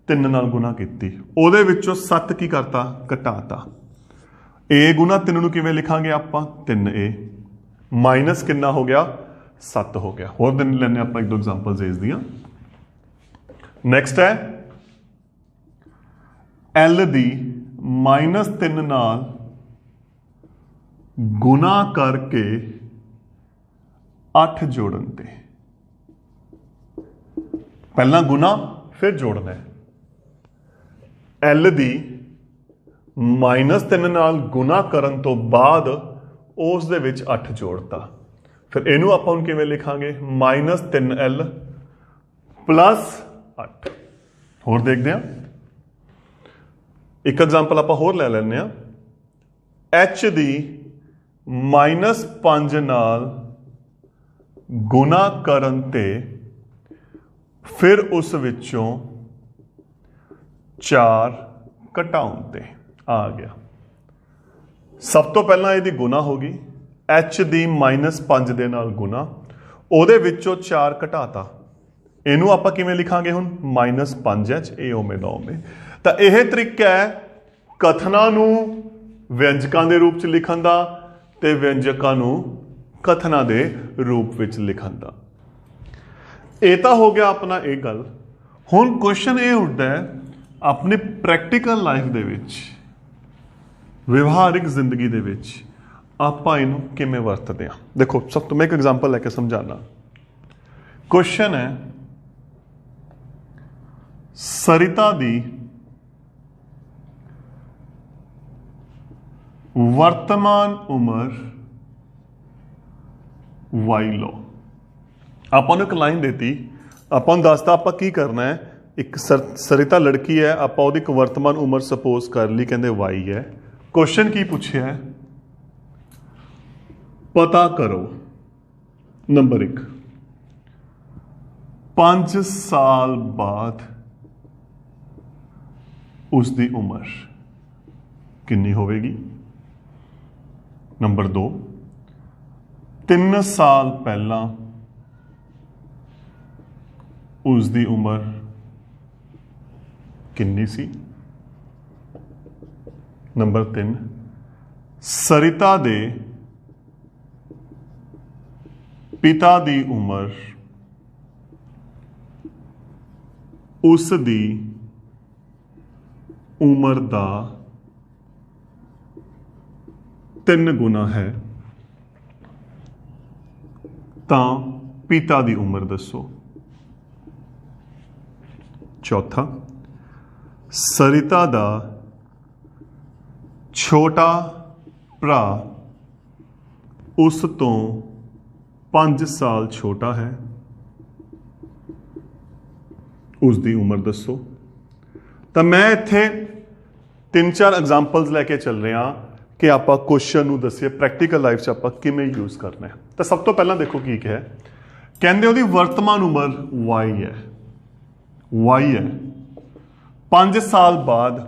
3 ਨਾਲ ਗੁਣਾ ਕੀਤੀ, ਉਹਦੇ ਵਿੱਚੋਂ 7 ਕੀ ਕਰਤਾ, ਘਟਾਤਾ। a ਗੁਣਾ 3 ਨੂੰ ਕਿਵੇਂ ਲਿਖਾਂਗੇ ਆਪਾਂ, 3a ਮਾਈਨਸ ਕਿੰਨਾ ਹੋ ਗਿਆ, 7 ਹੋ ਗਿਆ। ਹੋਰ ਦਿਨ ਲੈਣੇ ਆਪਾਂ ਇੱਕ ਦੋ ਐਗਜ਼ਾਮਪਲਸ ਇਸ ਦੀਆਂ। ਨੈਕਸਟ ਹੈ l ਦੀ -3 ਨਾਲ ਗੁਣਾ ਕਰਕੇ 8 ਜੋੜਨ ਤੇ। ਪਹਿਲਾਂ ਗੁਣਾ ਫਿਰ ਜੋੜਨਾ ਹੈ। l ਦੀ -3 ਨਾਲ ਗੁਣਾ ਕਰਨ ਤੋਂ ਬਾਅਦ ਉਸ ਦੇ ਵਿੱਚ 8 ਜੋੜਤਾ, ਫਿਰ ਇਹਨੂੰ ਆਪਾਂ ਹੁਣ ਕਿਵੇਂ ਲਿਖਾਂਗੇ, -3l + 8। ਹੋਰ ਦੇਖਦੇ ਹਾਂ, ਇੱਕ ਐਗਜ਼ਾਮਪਲ ਆਪਾਂ ਹੋਰ ਲੈ ਲੈਂਦੇ ਹਾਂ। h ਦੀ -5 ਨਾਲ ਗੁਣਾ ਕਰਨ ਤੇ ਫਿਰ ਉਸ ਵਿੱਚੋਂ 4 ਘਟਾਉਣ ਤੇ ਆ ਗਿਆ। ਸਭ ਤੋਂ ਪਹਿਲਾਂ ਇਹਦੀ ਗੁਣਾ ਹੋ ਗਈ, h ਦੀ -5 ਦੇ ਨਾਲ ਗੁਣਾ, ਉਹਦੇ ਵਿੱਚੋਂ 4 ਘਟਾਤਾ, ਇਹਨੂੰ ਆਪਾਂ ਕਿਵੇਂ ਲਿਖਾਂਗੇ ਹੁਣ, -5h, ਇਹ ਓਵੇਂ ਦਾ ਓਵੇਂ। ਤਾਂ ਇਹ ਤਰੀਕਾ ਹੈ ਕਥਨਾਂ ਨੂੰ ਵਿਅੰਜਕਾਂ ਦੇ ਰੂਪ ਚ ਲਿਖਣ ਦਾ ਤੇ ਵਿਅੰਜਕਾਂ ਨੂੰ ਕਥਨਾਂ ਦੇ ਰੂਪ ਵਿੱਚ ਲਿਖਣ ਦਾ। ਇਹ ਤਾਂ ਹੋ ਗਿਆ ਆਪਣਾ ਇਹ ਗੱਲ। ਹੁਣ ਕੁਐਸਚਨ ਇਹ ਉੱਠਦਾ ਹੈ, ਆਪਣੀ ਪ੍ਰੈਕਟੀਕਲ ਲਾਈਫ ਦੇ ਵਿੱਚ, ਵਿਵਹਾਰਿਕ ਜ਼ਿੰਦਗੀ ਦੇ ਵਿੱਚ ਆਪਾਂ ਇਹਨੂੰ ਕਿਵੇਂ ਵਰਤਦੇ ਹਾਂ। ਦੇਖੋ, ਸਭ ਤੋਂ ਮੈਂ ਇੱਕ ਐਗਜ਼ਾਮਪਲ ਲੈ ਕੇ ਸਮਝਾਣਾ। ਕੁਐਸਚਨ ਹੈ, ਸਰਿਤਾ ਦੀ ਵਰਤਮਾਨ ਉਮਰ y ਲਓ। ਆਪਾਂ ਨੂੰ ਇੱਕ ਲਾਈਨ ਦੇਤੀ, ਆਪਾਂ ਨੂੰ ਦੱਸਤਾ ਆਪਾਂ ਕੀ ਕਰਨਾ ਹੈ। ਇੱਕ ਸਰਿਤਾ ਲੜਕੀ ਹੈ, ਆਪਾਂ ਉਹਦੀ ਇੱਕ ਵਰਤਮਾਨ ਉਮਰ ਸਪੋਜ਼ ਕਰ ਲਈ, ਕਹਿੰਦੇ y ਹੈ। ਕੁਐਸਚਨ ਕੀ ਪੁੱਛਿਆ ਹੈ, ਪਤਾ ਕਰੋ ਨੰਬਰ 1 5 ਸਾਲ ਬਾਅਦ ਉਸ ਦੀ ਉਮਰ ਕਿੰਨੀ ਹੋਵੇਗੀ। ਨੰਬਰ 2 3 ਸਾਲ ਪਹਿਲਾਂ ਉਸ ਦੀ ਉਮਰ ਕਿੰਨੀ ਸੀ। ਨੰਬਰ 3 ਸਰਿਤਾ ਦੇ ਪਿਤਾ ਦੀ ਉਮਰ ਉਸ ਦੀ ਉਮਰ ਦਾ 3 ਗੁਣਾ ਹੈ। ਤਾਂ ਪਿਤਾ ਦੀ ਉਮਰ ਦੱਸੋ। ਚੌਥਾ, ਸਰਿਤਾ ਦਾ ਛੋਟਾ ਭਰਾ ਉਸ ਤੋਂ 5 ਸਾਲ ਛੋਟਾ ਹੈ, ਉਸ ਦੀ ਉਮਰ ਦੱਸੋ। ਤਾਂ ਮੈਂ ਇੱਥੇ 3-4 ਐਗਜ਼ਾਮਪਲਸ ਲੈ ਕੇ ਚੱਲ ਰਿਹਾ ਕਿ ਆਪਾਂ ਕੁਐਸਚਨ ਨੂੰ ਦੱਸੀਏ ਪ੍ਰੈਕਟੀਕਲ ਲਾਈਫ 'ਚ ਆਪਾਂ ਕਿਵੇਂ ਯੂਜ਼ ਕਰਨਾ ਹੈ। ਤਾਂ ਸਭ ਤੋਂ ਪਹਿਲਾਂ ਦੇਖੋ ਕੀ ਕਿਹਾ, ਕਹਿੰਦੇ ਉਹਦੀ ਵਰਤਮਾਨ ਉਮਰ y ਹੈ। 5 ਸਾਲ ਬਾਅਦ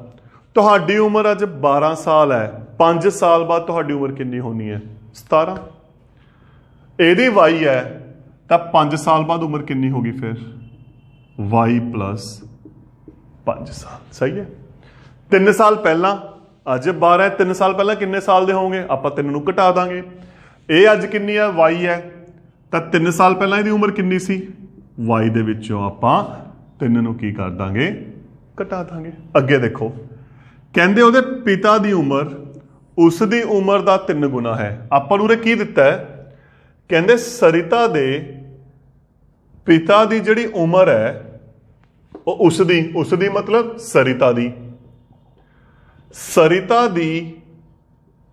ਤੁਹਾਡੀ ਉਮਰ ਅੱਜ 12 ਸਾਲ ਹੈ, 5 ਸਾਲ ਬਾਅਦ ਤੁਹਾਡੀ ਉਮਰ ਕਿੰਨੀ ਹੋਣੀ ਹੈ? 17। ਇਹਦੀ y ਹੈ ਤਾਂ 5 ਸਾਲ ਬਾਅਦ ਉਮਰ ਕਿੰਨੀ ਹੋਗੀ ਫਿਰ? y + 5 ਸਾਲ। ਸਹੀ ਹੈ। 3 ਸਾਲ ਪਹਿਲਾਂ, ਅੱਜ 12 ਹੈ, 3 ਸਾਲ ਪਹਿਲਾਂ ਕਿੰਨੇ ਸਾਲ ਦੇ ਹੋਣਗੇ? ਆਪਾਂ 3 ਨੂੰ ਘਟਾ ਦਾਂਗੇ। ਇਹ ਅੱਜ ਕਿੰਨੀ ਹੈ? y ਹੈ। ਤਾਂ 3 ਸਾਲ ਪਹਿਲਾਂ ਇਹਦੀ ਉਮਰ ਕਿੰਨੀ ਸੀ? y ਦੇ ਵਿੱਚੋਂ ਆਪਾਂ 3 ਨੂੰ ਕੀ ਕਰ ਦਾਂਗੇ? ਘਟਾ ਦਾਂਗੇ। ਅੱਗੇ ਦੇਖੋ, ਕਹਿੰਦੇ ਉਹਦੇ ਪਿਤਾ ਦੀ ਉਮਰ ਉਸ ਦੀ ਉਮਰ ਦਾ 3 ਗੁਣਾ ਹੈ। ਆਪਾਂ ਨੂੰ ਉਰੇ ਕੀ ਦਿੱਤਾ ਹੈ? ਕਹਿੰਦੇ ਸਰਿਤਾ ਦੇ ਪਿਤਾ ਦੀ ਜਿਹੜੀ ਉਮਰ ਹੈ ਉਹ ਉਸ ਦੀ ਮਤਲਬ ਸਰਿਤਾ ਦੀ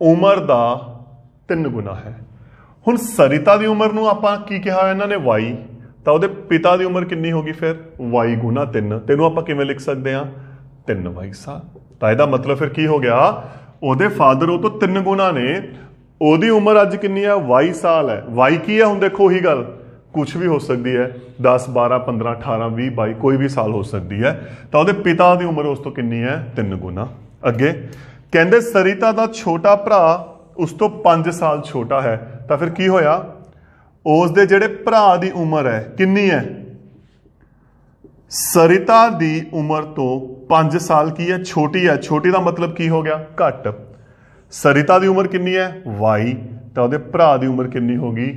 ਉਮਰ ਦਾ 3 ਗੁਣਾ ਹੈ। ਹੁਣ ਸਰਿਤਾ ਦੀ ਉਮਰ ਨੂੰ ਆਪਾਂ ਕੀ ਕਿਹਾ ਇਹਨਾਂ ਨੇ? y। ਤਾਂ ਉਹਦੇ ਪਿਤਾ ਦੀ ਉਮਰ ਕਿੰਨੀ ਹੋਗੀ ਫਿਰ? y ਗੁਣਾ 3। ਤੈਨੂੰ ਆਪਾਂ ਕਿਵੇਂ ਲਿਖ ਸਕਦੇ ਹਾਂ? 3y ਸਾਲ। ਤਾਂ ਇਹਦਾ ਮਤਲਬ ਫਿਰ ਕੀ ਹੋ ਗਿਆ? ਉਹਦੇ ਫਾਦਰ ਉਹ ਤੋਂ 3 ਗੁਣਾ ਨੇ, ਉਹਦੀ ਉਮਰ ਅੱਜ ਕਿੰਨੀ ਹੈ? y ਸਾਲ ਹੈ। y ਕੀ ਹੈ? ਹੁਣ ਦੇਖੋ ਉਹੀ ਗੱਲ, ਕੁਛ ਵੀ ਹੋ ਸਕਦੀ ਹੈ, 10 12 15 18 20 22 ਕੋਈ ਵੀ ਸਾਲ ਹੋ ਸਕਦੀ ਹੈ। ਤਾਂ ਉਹਦੇ ਪਿਤਾ ਦੀ ਉਮਰ ਉਸ ਤੋਂ ਕਿੰਨੀ ਹੈ? 3 ਗੁਣਾ। ਅੱਗੇ ਕਹਿੰਦੇ ਸਰਿਤਾ ਦਾ ਛੋਟਾ ਭਰਾ ਉਸ ਤੋਂ 5 ਸਾਲ ਛੋਟਾ ਹੈ। ਤਾਂ ਫਿਰ ਕੀ ਹੋਇਆ? ਉਸ ਦੇ ਜਿਹੜੇ ਭਰਾ ਦੀ ਉਮਰ ਹੈ ਕਿੰਨੀ ਹੈ? ਸਰਿਤਾ ਦੀ ਉਮਰ ਤੋਂ 5 ਸਾਲ ਕੀ ਹੈ? ਛੋਟੀ ਹੈ। ਛੋਟੀ ਦਾ ਮਤਲਬ ਕੀ ਹੋ ਗਿਆ? ਘੱਟ। ਸਰਿਤਾ ਦੀ ਉਮਰ ਕਿੰਨੀ ਹੈ? y। ਤਾਂ ਉਹਦੇ ਭਰਾ ਦੀ ਉਮਰ ਕਿੰਨੀ ਹੋਗੀ?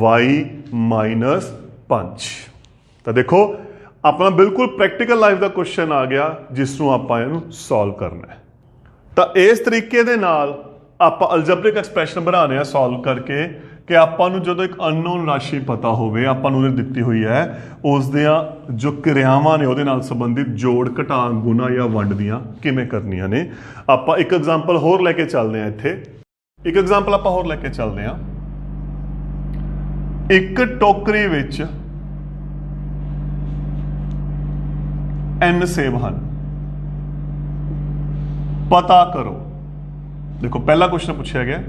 y - 5। ਤਾਂ ਦੇਖੋ ਆਪਣਾ ਬਿਲਕੁਲ ਪ੍ਰੈਕਟੀਕਲ ਲਾਈਫ ਦਾ ਕੁਐਸਚਨ ਆ ਗਿਆ ਜਿਸ ਨੂੰ ਆਪਾਂ ਇਹਨੂੰ ਸੋਲਵ ਕਰਨਾ ਹੈ। ਤਾਂ ਇਸ ਤਰੀਕੇ ਦੇ ਨਾਲ ਆਪਾਂ ਅਲਜਬਰਿਕ ਐਕਸਪ੍ਰੈਸ਼ਨ ਬਣਾਉਣੇ ਆ ਸੋਲਵ ਕਰਕੇ ਕਿ ਆਪਾਂ ਨੂੰ ਜਦੋਂ ਇੱਕ ਅਨਨੋਨ ਰਾਸ਼ੀ ਪਤਾ ਹੋਵੇ, ਆਪਾਂ ਨੂੰ ਉਹਨੇ ਦਿੱਤੀ ਹੋਈ ਹੈ, ਉਸ ਦੀਆਂ ਜੋ ਕਿਰਿਆਵਾਂ ਨੇ ਉਹਦੇ ਨਾਲ ਸੰਬੰਧਿਤ ਜੋੜ, ਘਟਾ, ਗੁਣਾ ਜਾਂ ਵੰਡ ਦੀਆਂ ਕਿਵੇਂ ਕਰਨੀਆਂ ਨੇ। ਆਪਾਂ ਇੱਕ ਐਗਜ਼ਾਮਪਲ ਹੋਰ ਲੈ ਕੇ ਚੱਲਦੇ ਹਾਂ। ਇੱਥੇ ਇੱਕ ਐਗਜ਼ਾਮਪਲ ਆਪਾਂ ਹੋਰ ਲੈ ਕੇ ਚੱਲਦੇ ਹਾਂ। ਇੱਕ ਟੋਕਰੀ ਵਿੱਚ n ਸੇਬ ਹਨ, ਪਤਾ ਕਰੋ। ਦੇਖੋ ਪਹਿਲਾ ਕੁਐਸਚਨ ਪੁੱਛਿਆ ਗਿਆ,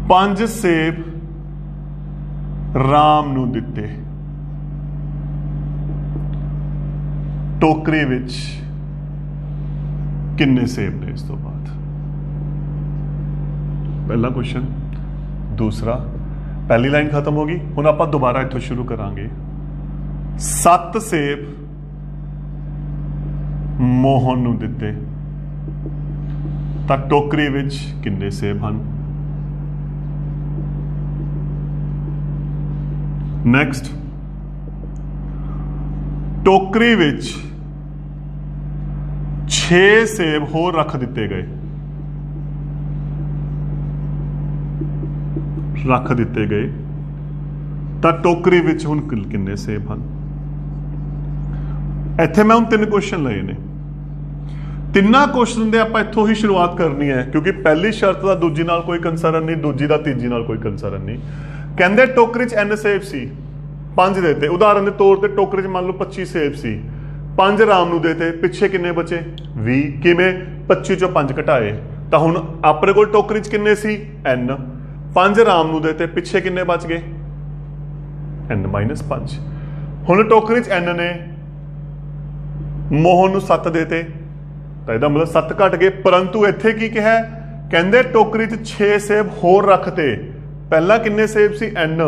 5 ਸੇਬ ਰਾਮ ਨੂੰ ਦਿੱਤੇ, ਟੋਕਰੀ ਵਿੱਚ ਕਿੰਨੇ ਸੇਬ ਨੇ? ਇਸ ਤੋਂ ਬਾਅਦ ਪਹਿਲਾ ਕੁਐਸਚਨ। ਦੂਸਰਾ, ਪਹਿਲੀ ਲਾਈਨ ਖਤਮ ਹੋ ਗਈ, ਹੁਣ ਆਪਾਂ ਦੁਬਾਰਾ ਇੱਥੋਂ ਸ਼ੁਰੂ ਕਰਾਂਗੇ। 7 ਸੇਬ ਮੋਹਨ ਨੂੰ ਦਿੱਤੇ ਤਾਂ ਟੋਕਰੀ ਵਿੱਚ ਕਿੰਨੇ ਸੇਬ ਹਨ? ਨੈਕਸਟ, ਟੋਕਰੀ ਵਿੱਚ 6 ਸੇਬ ਹੋਰ ਰੱਖ ਦਿੱਤੇ ਗਏ, ਤਾਂ ਟੋਕਰੀ ਵਿੱਚ ਹੁਣ ਕਿੰਨੇ ਸੇਬ ਹਨ? ਇੱਥੇ ਮੈਂ ਹੁਣ 3 ਕੁਐਸਚਨ ਲਏ ਨੇ। ਤਿੰਨਾਂ ਕੁਐਸਚਨ ਦੇ ਆਪਾਂ ਇੱਥੋਂ ਹੀ ਸ਼ੁਰੂਆਤ ਕਰਨੀ ਹੈ ਕਿਉਂਕਿ ਪਹਿਲੀ ਸ਼ਰਤ ਦਾ ਦੂਜੀ ਨਾਲ ਕੋਈ ਕੰਸਰਨ ਨਹੀਂ, ਦੂਜੀ ਦਾ ਤੀਜੀ ਨਾਲ ਕੋਈ ਕੰਸਰਨ ਨਹੀਂ। ਕਹਿੰਦੇ ਟੋਕਰੀ 'ਚ n ਸੇਬ ਸੀ, 5 ਦੇਤੇ। ਉਦਾਹਰਨ ਦੇ ਤੌਰ ਤੇ ਟੋਕਰੀ 'ਚ ਮੰਨ ਲਓ 25 ਸੇਬ ਸੀ, 5 ਰਾਮ ਨੂੰ ਦੇਤੇ, ਪਿੱਛੇ ਕਿੰਨੇ ਬਚੇ? 20। ਕਿਵੇਂ? 25 ਚੋਂ 5 ਘਟਾਏ। ਤਾਂ ਹੁਣ ਆਪਣੇ ਕੋਲ ਟੋਕਰੀ 'ਚ ਕਿੰਨੇ ਸੀ? n। 5 ਰਾਮ ਨੂੰ ਦੇਤੇ, ਪਿੱਛੇ ਕਿੰਨੇ ਬਚ ਗਏ? n - 5। ਹੁਣ ਟੋਕਰੀ 'ਚ n ਨੇ, ਮੋਹਨ ਨੂੰ 7 ਦੇਤੇ, ਤਾਂ ਇਹਦਾ ਮਤਲਬ 7 ਘਟ ਗਏ। ਪਰੰਤੂ ਇੱਥੇ ਕੀ ਕਿਹਾ? ਕਹਿੰਦੇ ਟੋਕਰੀ 'ਚ 6 ਸੇਬ ਹੋਰ ਰੱਖਤੇ। ਪਹਿਲਾਂ ਕਿੰਨੇ ਸੇਬ ਸੀ? n।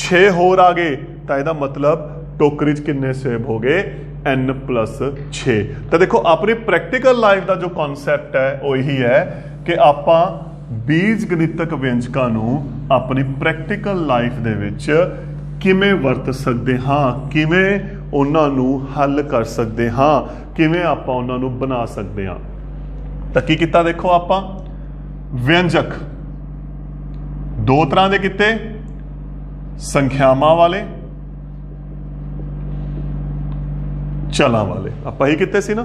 6 ਹੋਰ ਆ ਗਏ, ਤਾਂ ਇਹਦਾ ਮਤਲਬ ਟੋਕਰੀ 'ਚ ਕਿੰਨੇ ਸੇਬ ਹੋ ਗਏ? n + 6। ਤਾਂ ਦੇਖੋ ਆਪਣੀ ਪ੍ਰੈਕਟੀਕਲ ਲਾਈਫ ਦਾ ਜੋ ਕਨਸੈਪਟ ਹੈ ਉਹ ਇਹੀ ਹੈ ਕਿ ਆਪਾਂ ਬੀਜ ਗਣਿਤਕ ਵਿਅੰਜਕਾਂ ਨੂੰ ਆਪਣੀ ਪ੍ਰੈਕਟੀਕਲ ਲਾਈਫ ਦੇ ਵਿੱਚ ਕਿਵੇਂ ਵਰਤ ਸਕਦੇ ਹਾਂ, ਕਿਵੇਂ ਉਹਨਾਂ ਨੂੰ ਹੱਲ ਕਰ ਸਕਦੇ ਹਾਂ, ਕਿਵੇਂ ਆਪਾਂ ਉਹਨਾਂ ਨੂੰ ਬਣਾ ਸਕਦੇ ਹਾਂ। ਤਾਂ ਕੀ ਕੀਤਾ? ਦੇਖੋ ਆਪਾਂ ਵਿਅੰਜਕ 2 ਤਰ੍ਹਾਂ ਦੇ ਕੀਤੇ, ਸੰਖਿਆਵਾਂ ਵਾਲੇ, ਚਲਾਂ ਵਾਲੇ। ਆਪਾਂ ਹੀ ਕਿਤੇ ਸੀ ਨਾ,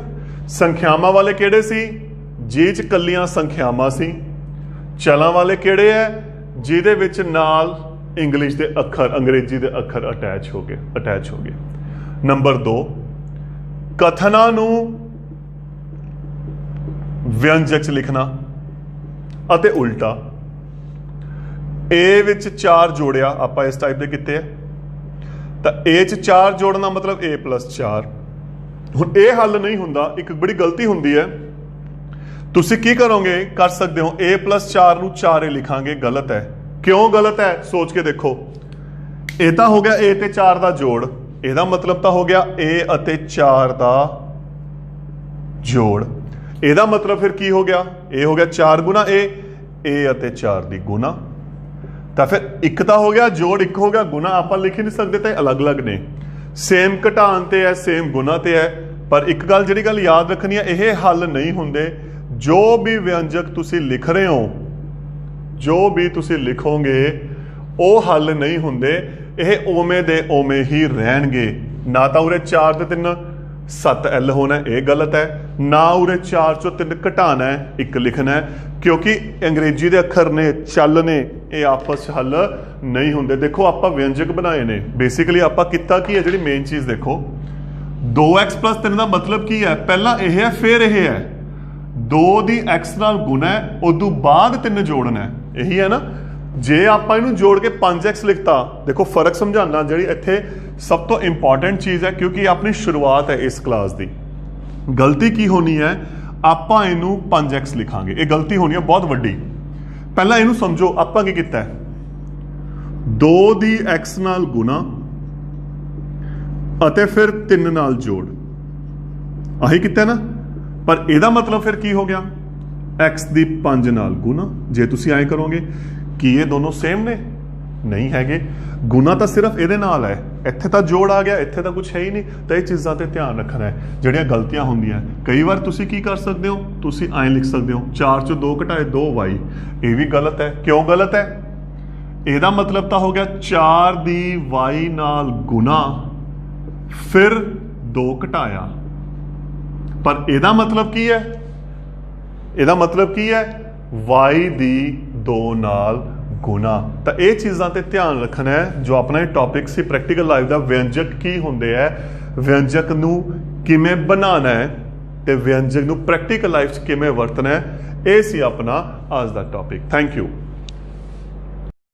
ਸੰਖਿਆਵਾਂ ਵਾਲੇ ਕਿਹੜੇ ਸੀ, ਜਿਹ ਚ ਕੱਲੀਆਂ ਸੰਖਿਆਵਾਂ ਸੀ। ਚਲਾਂ ਵਾਲੇ ਕਿਹੜੇ ਹੈ, ਜਿਹਦੇ ਵਿੱਚ ਨਾਲ ਇੰਗਲਿਸ਼ ਦੇ ਅੱਖਰ, ਅੰਗਰੇਜ਼ੀ ਦੇ ਅੱਖਰ ਅਟੈਚ ਹੋ ਗਏ। ਨੰਬਰ 2, ਕਥਨਾਂ ਨੂੰ ਵਿਅੰਜਕ ਚ ਲਿਖਣਾ ਅਤੇ ਉਲਟਾ। ਏ ਵਿੱਚ 4 ਜੋੜਿਆ, ਆਪਾਂ ਇਸ ਟਾਈਪ ਦੇ ਕੀਤੇ ਆ, ਤਾਂ ਏ ਚ 4 ਜੋੜਨਾ ਮਤਲਬ a+4। ਹੁਣ ਇਹ ਹੱਲ ਨਹੀਂ ਹੁੰਦਾ, ਇੱਕ ਬੜੀ ਗਲਤੀ ਹੁੰਦੀ ਹੈ। ਤੁਸੀਂ ਕੀ ਕਰੋਗੇ, ਕਰ ਸਕਦੇ ਹੋ a+4 ਨੂੰ 4a ਲਿਖਾਂਗੇ, ਗਲਤ ਹੈ। ਕਿਉਂ ਗਲਤ ਹੈ, ਸੋਚ ਕੇ ਦੇਖੋ। ਇਹ ਤਾਂ ਹੋ ਗਿਆ a ਤੇ 4 ਦਾ ਜੋੜ, ਇਹਦਾ ਮਤਲਬ ਤਾਂ ਹੋ ਗਿਆ a ਅਤੇ 4 ਦਾ ਜੋੜ। ਇਹਦਾ ਮਤਲਬ ਫਿਰ ਕੀ ਹੋ ਗਿਆ, ਇਹ ਹੋ ਗਿਆ 4 ਗੁਣਾ a ਅਤੇ 4 ਦੀ ਗੁਣਾ। ਤਾਂ ਫਿਰ ਇੱਕ ਤਾਂ ਹੋ ਗਿਆ ਜੋੜ, ਇੱਕ ਹੋ ਗਿਆ ਗੁਣਾ। ਆਪਾਂ ਲਿਖ ਹੀ ਨਹੀਂ ਸਕਦੇ, ਤਾਂ ਅਲੱਗ-ਅਲੱਗ ਨੇ। ਸੇਮ ਘਟਾਉਣ ਤੇ ਹੈ, ਸੇਮ ਗੁਣਾ ਤੇ ਹੈ। ਪਰ ਇੱਕ ਗੱਲ, ਜਿਹੜੀ ਗੱਲ ਯਾਦ ਰੱਖਣੀ ਹੈ, ਇਹ ਹੱਲ ਨਹੀਂ ਹੁੰਦੇ। ਜੋ ਵੀ ਵਿਅੰਜਕ ਤੁਸੀਂ ਲਿਖ ਰਹੇ ਹੋ, ਜੋ ਵੀ ਤੁਸੀਂ ਲਿਖੋਗੇ, ਉਹ ਹੱਲ ਨਹੀਂ ਹੁੰਦੇ। ਇਹ ਉਵੇਂ ਦੇ ਉਵੇਂ ਹੀ ਰਹਿਣਗੇ। ਨਾ ਤਾਂ ਉਰੇ 4 ਤੇ 3 7l ਹੋਣਾ, ਇਹ ਗਲਤ ਹੈ। ਨਾ ਉਰੇ 4 ਚੋਂ 3 ਘਟਾਣਾ ਹੈ, 1 ਲਿਖਣਾ ਹੈ। ਕਿਉਂਕਿ ਅੰਗਰੇਜ਼ੀ ਦੇ ਅੱਖਰ ਨੇ, ਚੱਲ ਨੇ, ਇਹ ਆਪਸ 'ਚ ਹੱਲ ਨਹੀਂ ਹੁੰਦੇ। ਦੇਖੋ ਆਪਾਂ ਵਿਅੰਜਕ ਬਣਾਏ ਨੇ, ਬੇਸਿਕਲੀ ਆਪਾਂ ਕੀਤਾ ਕੀ ਹੈ, ਜਿਹੜੀ ਮੇਨ ਚੀਜ਼ ਦੇਖੋ, 2x+3 ਦਾ ਮਤਲਬ ਕੀ ਹੈ, ਪਹਿਲਾਂ ਇਹ ਹੈ ਫਿਰ ਇਹ ਹੈ। 2 ਦੀ x ਨਾਲ ਗੁਣਾ ਹੈ, ਉਦੋਂ ਬਾਅਦ 3 ਜੋੜਨਾ ਹੈ, ਇਹੀ ਹੈ ਨਾ। ਜੇ ਆਪਾਂ ਇਹਨੂੰ ਜੋੜ ਕੇ 5x ਲਿਖਤਾ, ਦੇਖੋ ਫਰਕ ਸਮਝਾਉਣਾ, ਜਿਹੜੀ ਇੱਥੇ ਸਭ ਤੋਂ ਇੰਪੋਰਟੈਂਟ ਚੀਜ਼ ਹੈ, ਕਿਉਂਕਿ ਆਪਣੀ ਸ਼ੁਰੂਆਤ ਹੈ ਇਸ ਕਲਾਸ ਦੀ। ਗਲਤੀ ਕੀ ਹੋਣੀ ਹੈ, ਆਪਾਂ ਇਹਨੂੰ 5x ਲਿਖਾਂਗੇ, ਇਹ ਗਲਤੀ ਹੋਣੀ ਹੈ ਬਹੁਤ ਵੱਡੀ। ਪਹਿਲਾਂ ਇਹਨੂੰ ਸਮਝੋ, ਆਪਾਂ ਕੀ ਕੀਤਾ, 2 ਦੀ x ਨਾਲ ਗੁਣਾ ਅਤੇ ਫਿਰ 3 ਨਾਲ ਜੋੜ, ਆਹੀ ਕੀਤਾ ਨਾ। ਪਰ ਇਹਦਾ ਮਤਲਬ ਫਿਰ ਕੀ ਹੋ ਗਿਆ, x ਦੀ 5 ਨਾਲ ਗੁਣਾ। ਜੇ ਤੁਸੀਂ ਐਂ ਕਰੋਗੇ, ਕੀ ਇਹ ਦੋਨੋਂ ਸੇਮ ਨੇ, ਨਹੀਂ ਹੈਗੇ। ਗੁਣਾ ਤਾਂ ਸਿਰਫ ਇਹਦੇ ਨਾਲ ਹੈ, ਇੱਥੇ ਤਾਂ ਜੋੜ ਆ ਗਿਆ, ਇੱਥੇ ਤਾਂ ਕੁਝ ਹੈ ਹੀ ਨਹੀਂ। ਤਾਂ ਇਹ ਚੀਜ਼ਾਂ ਤੇ ਧਿਆਨ ਰੱਖਣਾ ਹੈ, ਜਿਹੜੀਆਂ ਗਲਤੀਆਂ ਹੁੰਦੀਆਂ। ਕਈ ਵਾਰ ਤੁਸੀਂ ਕੀ ਕਰ ਸਕਦੇ ਹੋ, ਤੁਸੀਂ ਐਂ ਲਿਖ ਸਕਦੇ ਹੋ 4 ਚੋਂ 2 ਘਟਾਏ 2y, ਇਹ ਵੀ ਗਲਤ ਹੈ। ਕਿਉਂ ਗਲਤ ਹੈ, ਇਹਦਾ ਮਤਲਬ ਤਾਂ ਹੋ ਗਿਆ 4 ਦੀ y ਨਾਲ ਗੁਣਾ ਫਿਰ 2 ਘਟਾਇਆ। ਪਰ ਇਹਦਾ ਮਤਲਬ ਕੀ ਹੈ, ਇਹਦਾ ਮਤਲਬ ਕੀ ਹੈ, y ਦੀ 2 ਨਾਲ ਗੁਣਾ। ਤਾਂ ਇਹ ਚੀਜ਼ਾਂ ਤੇ ਧਿਆਨ ਰੱਖਣਾ ਹੈ। ਜੋ ਆਪਣਾ ਇਹ ਟੌਪਿਕ ਸੀ ਪ੍ਰੈਕਟੀਕਲ ਲਾਈਫ ਦਾ, ਵਿਅੰਜਕ ਕੀ ਹੁੰਦੇ ਹੈ, ਵਿਅੰਜਕ ਨੂੰ ਕਿਵੇਂ ਬਣਾਉਣਾ ਹੈ ਤੇ ਵਿਅੰਜਕ ਨੂੰ ਪ੍ਰੈਕਟੀਕਲ ਲਾਈਫ 'ਚ ਕਿਵੇਂ ਵਰਤਣਾ ਹੈ, ਇਹ ਸੀ ਆਪਣਾ ਅੱਜ ਦਾ ਟੌਪਿਕ। Thank you.